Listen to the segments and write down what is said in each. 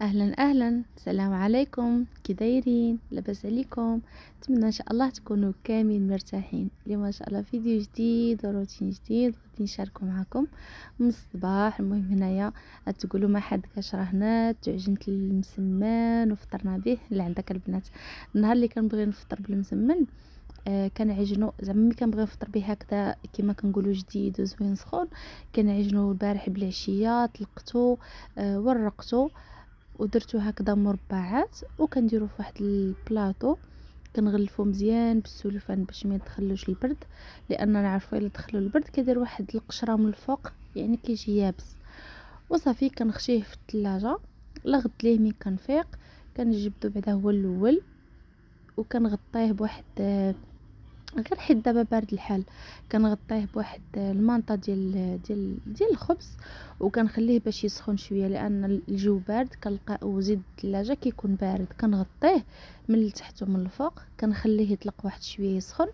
اهلا اهلا، السلام عليكم، كي دايرين؟ لاباس عليكم؟ نتمنى ان شاء الله تكونوا كاملين مرتاحين. اليوم ان شاء الله فيديو جديد وروتين جديد غادي نشاركه معكم من الصباح. المهم هنايا تقولوا ما حد كشرهنا تعجنت المسمن وفطرنا به. اللي عندك البنات النهار اللي كنبغي نفطر بالمسمن كنعجنو زعما ملي كنبغي نفطر به هكذا كما كنقولوا جديد وزوين سخون، كنعجنو البارح بالعشيه، طلقتو ورقتو ودرتو هكذا مربعات وكنديرو في واحد البلاطو، كنغلفو مزيان بالسلوفان باش ما يدخلوش البرد، لاننا نعرفوا الا دخلوا البرد كيدير واحد القشره من الفوق يعني كيجي يابس. وصافي كنخشيه في الثلاجه لغد ليه ملي كنفيق كنجبدو بعدا هو الاول وكنغطيه بواحد غير حيت دابا بارد الحال، كنغطيه بواحد المانطه ديال الخبز وكنخليه باش يسخن شويه، لان الجو بارد كنلقى وزيد الثلاجه كيكون بارد، كنغطيه من التحت ومن الفوق كنخليه يطلق واحد شويه يسخن.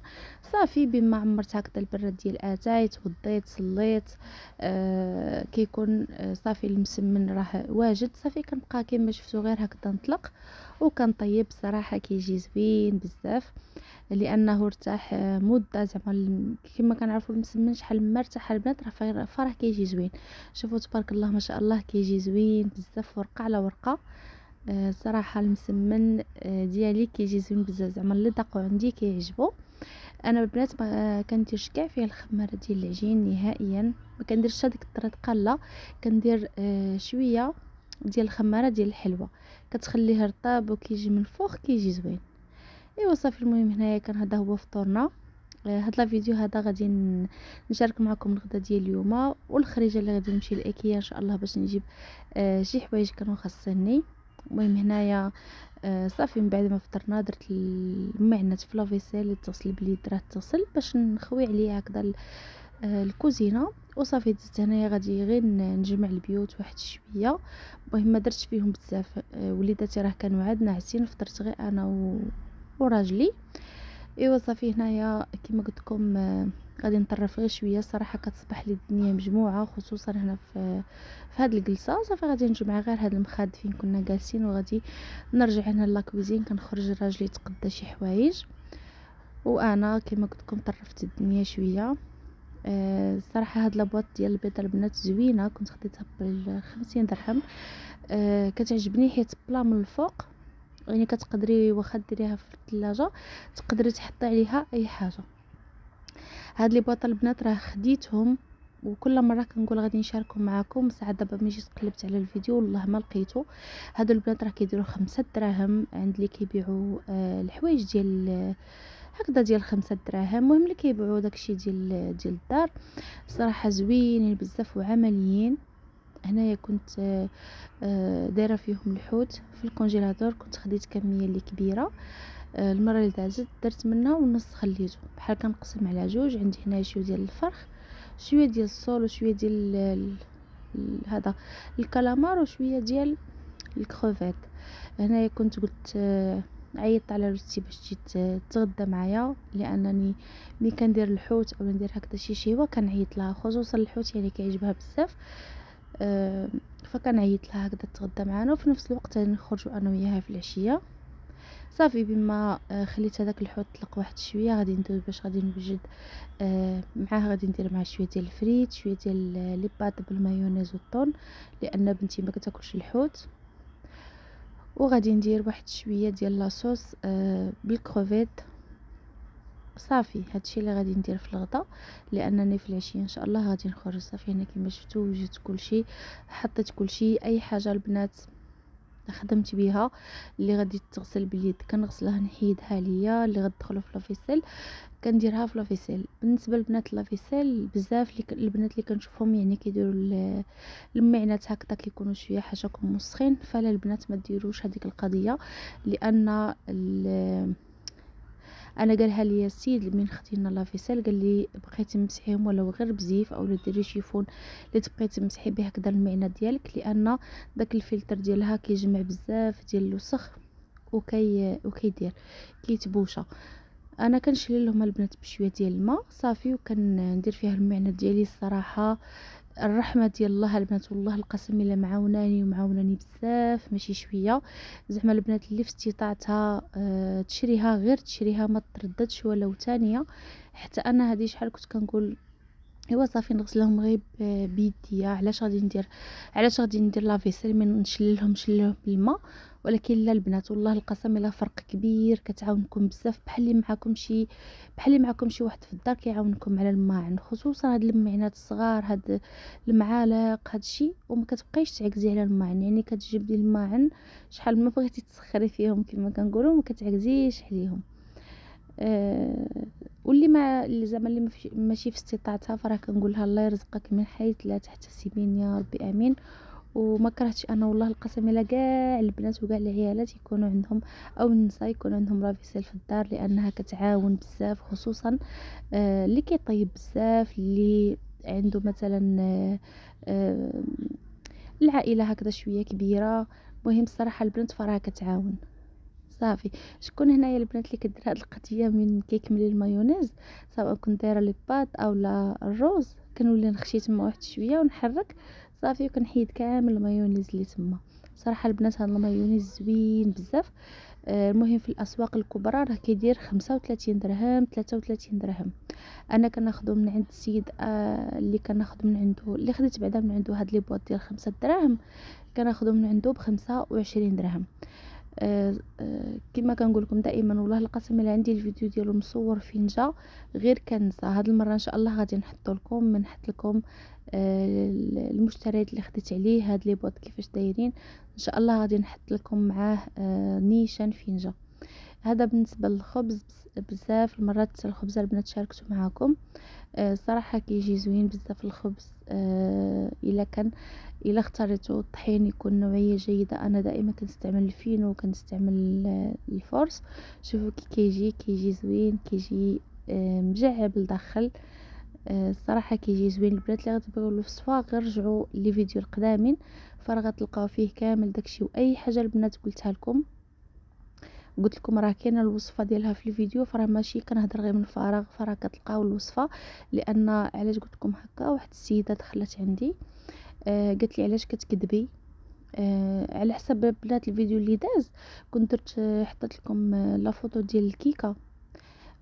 صافي بما عمرت هكذا البراد ديال اتاي توضيت صليت كيكون صافي المسمن راه واجد، صافي كنبقى كما شفتوا غير هكذا نطلق وكنطيب. صراحه كيجي زوين بزاف لانه ارتاح مده زعما كما كنعرفوا المسمن شحال ما ارتاح البنات فراه كيجي زوين. شوفوا تبارك الله ما شاء الله كيجي زوين بزاف ورقه على ورقه. صراحه المسمن ديالي كيجي زوين بزاف، زعما اللي ذاقوا عندي كيعجبو. انا البنات ما كنديرش كاع فيه الخماره ديال العجين نهائيا، ما كنديرش هذيك الطريقه، لا كندير شويه ديال الخماره ديال الحلوه كتخليه رطاب وكيجي من فوق كيجي زوين. ايوا صافي المهم هنايا كان هذا هو فطورنا. هاد لا فيديو هذا غادي نشارك معكم الغدا ديال اليوم والخريجه اللي غادي نمشي لايكيا ان شاء الله باش نجيب شي حوايج كانوا خاصني. المهم هنايا صافي من بعد ما فطرنا درت المعنات في لافيسيل اللي تغسل باليد راه تغسل باش نخوي عليها هكذا الكوزينه. وصافي دزت هنايا غادي غير نجمع البيوت واحد شويه. المهم ما درتش فيهم بزاف، وليداتي راه كانوا عاد ناعسين، فطرت غير انا وراجلي. ايوا صافي هنايا كما قلت لكم غادي نطرف غير شويه. صراحه كتصبح لي الدنيا مجموعه خصوصا هنا في هذه الجلسه. صافي غادي نجمع غير هذا المخاد فين كنا جالسين وغادي نرجع هنا لاكوزين، كنخرج راجلي يتقدى شي حوايج وانا كما قلت لكم طرفت الدنيا شويه. صراحه هاد لابواط ديال البيض البنات زوينه، كنت خديتها ب50 درهم. كتعجبني حيت بلا من الفوق، يعني كتقدري واخا ديريها في الثلاجه تقدري تحطي عليها اي حاجه. هاد لي بواط البنات راه خديتهم وكل مره كنقول غادي نشاركهم معكم، ساعه دابا ملي جيت قلبت على الفيديو والله ما لقيتو. هادو البنات راه كيديروا 5 دراهم عند اللي كيبيعوا الحوايج ديال هكذا ديال 5 دراهم. المهم اللي كيبيعوا داكشي ديال الدار صراحه زوينين بزاف وعمليين. هنايا كنت دايره فيهم الحوت في الكونجيلاتور، كنت خديت كميه اللي كبيره. المره اللي دازت درت منها والنص خليته بحال كنقسم على جوج. عندي هنا شويه ديال الفرخ، شويه ديال الصول وشويه ديال هذا الكالامار وشويه ديال الكروفيت. هنايا كنت قلت عيطت على روتي باش تجي تغدى معايا، لانني ملي كندير الحوت او ندير هكذا شي شيوه كنعيط لها، خصوصا الحوت يعني كيعجبها بزاف. فكنعيط لها هكذا تغدى معنا وفي نفس الوقت نخرجوا انا وياها في العشيه. صافي بما خليت هذاك الحوت طلق واحد شويه غادي ندوز باش غادي نوجد معاه، غادي ندير معاه شويه ديال الفريت، شويه ديال لي بات بالمايونيز والطون لان بنتي ما كتاكلش الحوت، وغادي ندير واحد شويه ديال لاصوص بالكروفيت. صافي هادشي اللي غادي ندير في الغداء، لانني في العشيه ان شاء الله غادي نخرج. صافي هنا كما شفتوا وجدت كلشي، حطيت كلشي، اي حاجه البنات خدمت بها اللي غادي تغسل باليد كنغسلها نحيدها ليا، اللي غتدخلوا في لافيسيل كنديرها في لافيسيل. بالنسبه للبنات لافيسيل بزاف البنات اللي كنشوفهم يعني كيديروا المعنات هكذا كيكونوا شويه حاجاكم مسخين، فلا البنات ما ديروش هذيك القضيه، لان انا قالها لي السيد من خدينا لافيسيل، قال لي بقيتي تمسحيهم ولو غير بزيف او ديري شيفون اللي تبقي تمسحي به هكذا المعده ديالك، لان داك الفلتر ديالها كيجمع بزاف ديال الوسخ وكيدير كيتبوشا. انا كنشري لهم البنات بشويه ديال الماء صافي، وكندير فيها المعده ديالي. الصراحه الرحمه ديال الله البنات، والله القسم الا معاوناني بزاف ماشي شويه. زعما البنات اللي في استطاعتها تشريها، غير تشريها ما ترددش ولو ثانيه. حتى انا هذه شحال كنت كنقول ايوا صافي نغسلهم غير بيديا، علاش غادي ندير لافيسيل من نشللهم بالماء. ولكن لا البنات، والله القسم الا فرق كبير، كتعاونكم بزاف بحال اللي معكم شي واحد في الدار كيعاونكم على الماعن، خصوصا هاد المعينات الصغار، هاد المعالق، هاد الشيء. وما كتبقايش تعكزي على الماعن، يعني كتجبدي الماعن شحال ما بغيتي تسخري فيهم كما كنقولوا، ما كتعكزيش عليهم. واللي مع اللي زعما اللي ماشي في استطاعتها، فراه كنقولها الله يرزقك من حيث لا تحتسبين يا ربي امين. وما كرهتش انا والله القسم الا كاع البنات وكاع العيالات يكونوا عندهم او النساء يكون عندهم لافيسيل في الدار، لانها كتعاون بزاف، خصوصا اللي كيطيب بزاف، اللي عنده مثلا العائله هكذا شويه كبيره. مهم الصراحه البنات فراها كتعاون صافي. شكون هنايا البنات اللي كدير هاد القضيه من كيكمل المايونيز، سواء كنت دايره لي بات او لا الروز، كنولي نخشي تما واحد شويه ونحرك صافي، وكنحيد كامل المايونيز اللي تما. صراحه البنات هاد المايونيز زوين بزاف. المهم في الاسواق الكبرى راه كيدير 35 درهم 33 درهم. انا كناخذو من عند السيد اللي كناخذ من عنده، اللي خديت بعدا من عنده هاد لي بواط ديال 5 دراهم، كناخذو من عنده ب25 درهم. كما كنقول لكم دائما، والله القسم الا عندي الفيديو ديالو مصور فين جا غير كنسى. هاد المره ان شاء الله غادي نحط لكم المشتريات اللي خديت عليه، هاد لي بواط كيفاش دايرين. ان شاء الله غادي نحط لكم معاه نيشان فين جا. هذا بالنسبه للخبز. بزاف المرات الخبز البنات شاركته معاكم، صراحه كيجي زوين بزاف الخبز. الا اختاريتو الطحين يكون نوعيه جيده، انا دائما كنستعمل الفينو وكنستعمل الفورس. شوفوا كيجي زوين، كيجي مجعب لداخل. الصراحه كيجي زوين. البنات اللي غتبغيو الوصفه غير رجعوا لي فيديو القدامين، فراه غتلقاو فيه كامل داكشي. واي حاجه البنات قلتها لكم، قلت لكم راه كاينه الوصفه ديالها في الفيديو، فراه ماشي كنهضر غير من فراغ، فراه كتلقاو الوصفه. لان علاش قلت لكم هكا، واحد السيده دخلت عندي قالت لي علاش كتكذبي. على حسب بنات الفيديو اللي داز كنت درت حطيت لكم لا فوتو ديال الكيكه،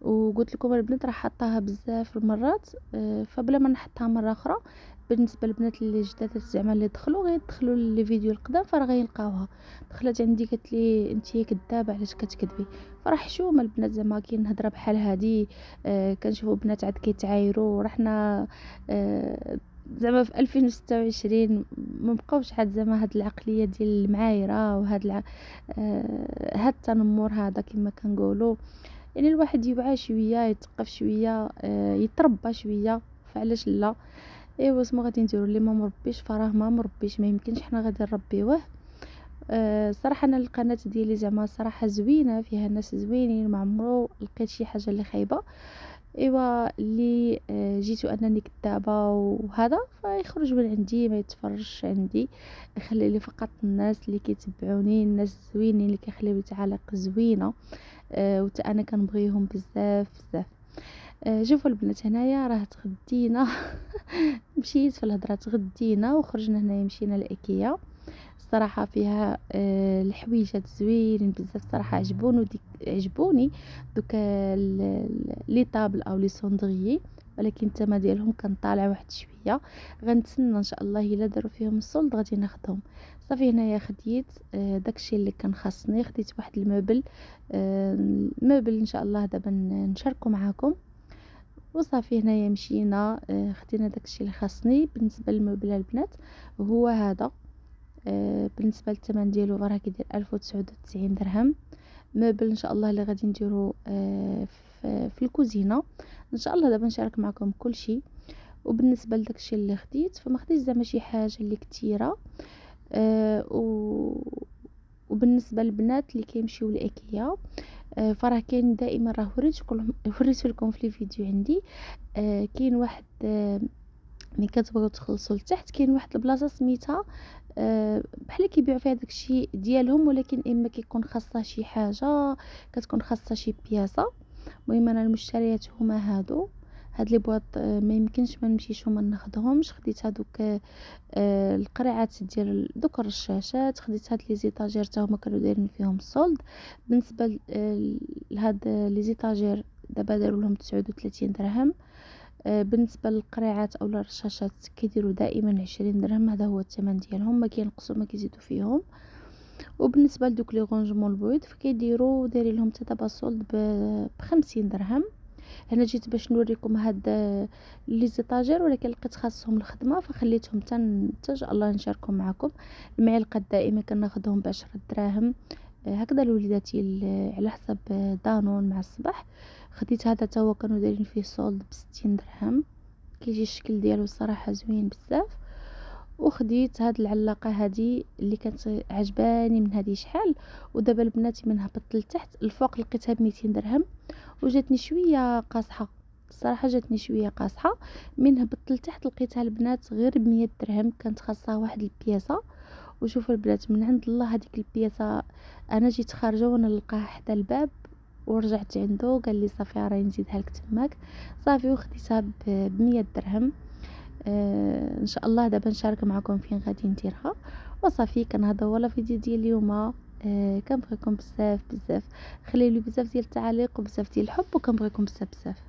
وقلت لكم البنات راه حطاها بزاف المرات. فبلا ما نحطها مره اخرى، بالنسبه للبنات اللي جداد زعما اللي دخلوا غيدخلوا لي فيديو القدام فراه غيلقاوها. دخلت عندي قالت لي انتي كذابه علاش كتكذبي. فراه حشومه البنات زعما كاين هضره بحال هادي. كنشوفوا بنات عاد كيتعايروا، رحنا زعما في 2026 ما بقاوش عاد زعما هاد العقليه ديال المعايره وهاد هاد التنمر هذا كما كنقولوا. يعني الواحد يوعى شويه، يتثقف شويه، يتربى شويه، فعلاش لا. ايوا اسمو غادي نديروا اللي ما مربيش فراه ما مربيش، ما يمكنش حنا غادي نربيوه. صراحه انا القناه ديالي زعما صراحه زوينه، فيها ناس زوينين، ما عمرو لقيت شي حاجه اللي خايبه. ايوا اللي جيتو انني كذابه وهذا فيخرج من عندي، ما يتفرجش عندي، يخلي لي فقط الناس اللي كيتبعوني، الناس الزوينين اللي كيخليو لي تعاليق زوينه. وتا انا كنبغيهم بزاف بزاف. شوفوا البنات هنايا راه تغدينا مشيت في الهضره، تغدينا وخرجنا هنايا مشينا لايكيا. الصراحه فيها الحويجات زوينين بزاف، صراحه عجبوني دوك لي طابل او لي صوندغي، ولكن الثمن ديالهم كان طالع واحد شويه. غنتسنى ان شاء الله الا داروا فيهم الصلد غادي ناخذهم. صافي هنايا خديت داكشي اللي كان خاصني، خديت واحد الموبل ان شاء الله دابا نشاركه معكم. وصافي هنايا مشينا خدينا داكشي اللي خاصني. بالنسبه للموبل البنات هو هذا، بالنسبه للثمن ديالو راه كيدير 1099 درهم. موبل ان شاء الله اللي غادي نديرو في الكوزينه ان شاء الله. دابا نشارك معكم كل شيء. وبالنسبه لداكشي اللي خديت فما خديتش زعما شي حاجه اللي كثيره. وبالنسبه للبنات اللي كيمشيو لايكيا فراه كاين دائما، راه وريته لكم في الفيديو عندي. كاين واحد ملي كتبغيو تخلصوا لتحت كاين واحد البلاصه سميتها بحال اللي كيبيعوا فيها داكشي ديالهم، ولكن اما كيكون خاصها شي حاجه، كتكون خاصها شي بياسه. المهم انا المشتريات هما هاد لي بواط. ما يمكنش ما نمشيش وما ناخذهمش. خديت هذوك القريعات ديال دوك الرشاشات، خديت هاد لي زيتاجير حتى هما كانوا دايرين فيهم السولد. بالنسبه لهاد لي زيتاجير دابا داروا لهم 39 درهم. بالنسبه للقريعات او الرشاشات كيديروا دائما 20 درهم، هذا هو الثمن ديالهم، ما كينقصوا ما كيزيدوا فيهم. وبالنسبه لدوك لي غونجمون البيض فكيديروا دايرين لهم حتى دابا سولد ب 50 درهم. هنا جيت باش نوريكم هاد لي زيتاجير، ولكن لقيت خاصهم الخدمه فخليتهم حتى ان شاء الله نشاركهم معكم. المعلقات دائما كناخذهم ب10 دراهم. هكذا لوليداتي على حسب دانون مع الصباح. خديت هذا تا هو كانوا دايرين فيه سولد ب60 درهم. كيجي الشكل ديالو الصراحه زوين بزاف. وخديت هاد العلاقه هذه اللي كانت عجباني من هذه شحال. ودابا البنات من هبطت لتحت الفوق لقيتها ب200 درهم، وجاتني شويه قاصحه. الصراحه جاتني شويه قاصحه. من هبطت لتحت لقيتها البنات غير ب100 درهم، كانت خاصها واحد البياسه. وشوفوا البنات من عند الله هذيك البياسه، انا جيت خارجه وانا نلقاها حدا الباب، ورجعت عنده قال لي صافي راه نزيدها لك تماك. صافي وخديتها ب100 درهم. ان شاء الله دابا نشارك معكم فين غادي نديرها. وصافي كان هذا هو الفيديو ديال اليوم. كنبغيكم بزاف بزاف، خليوا لي بزاف ديال التعاليق وبزاف ديال الحب، وكنبغيكم بزاف بزاف.